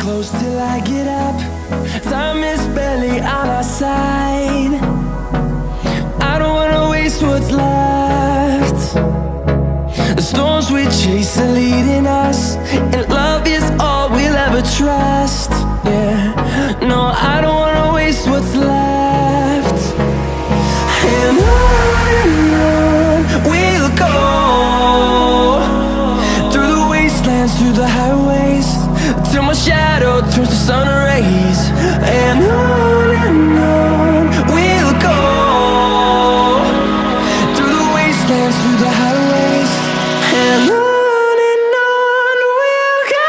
close till I get up. Time is barely on our side. I don't wanna waste what's left. The storms we chase are leading us, and love is all we'll ever trust. Yeah, no, I don't wanna waste what's left. And on we'll go, through the wastelands, through the highways, till my shadow turns to sun rays. And on we'll go, through the wastelands, through the highways, and on we'll go.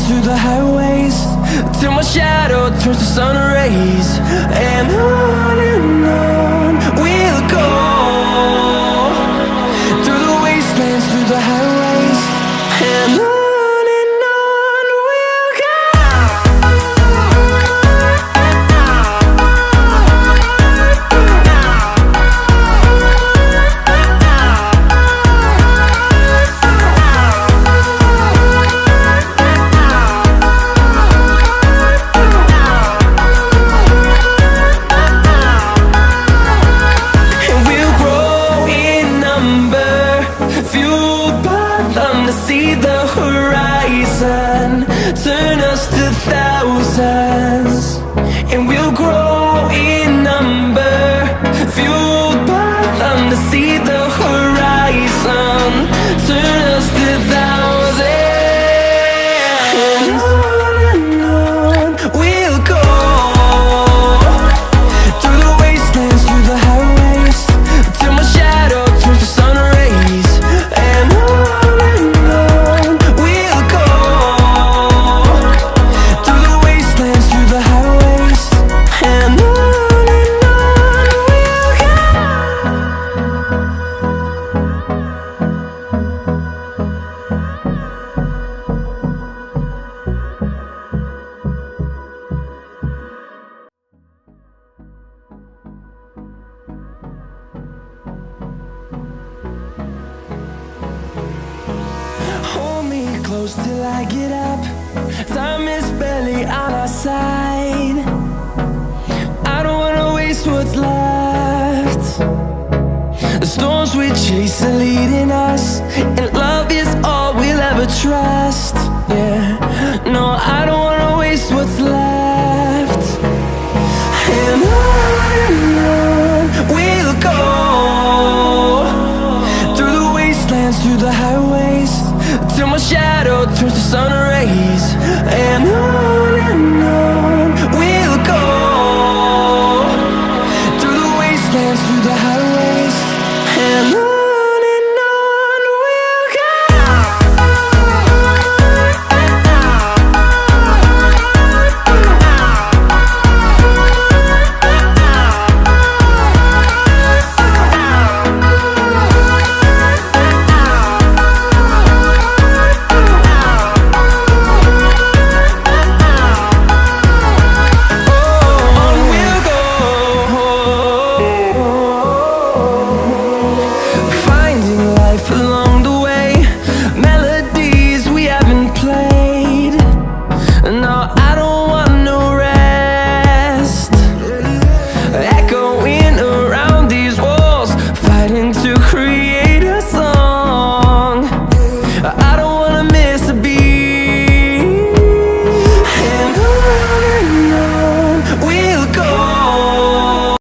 Through the highways, till my shadow turns to sun rays. And on we'll go, through the wastelands, through the highways, and on we'll go. See the horizon turn us to thousands, and we'll grow in number, fueled by them. To see the horizon turn us to thousands, and on we'll go, through the wastelands, through the highways, till my shadow turns to sun rays. And close till I get up. Time is barely on our side. I don't wanna waste what's left. The storms we chase are leading us, and love is all we'll ever trust. Yeah, no, I don't wanna waste what's left. And on we'll go, through the wastelands, through the highways, till my shadow turns to sun rays. And on we'll go, through the wastelands, through the highways, and on. To create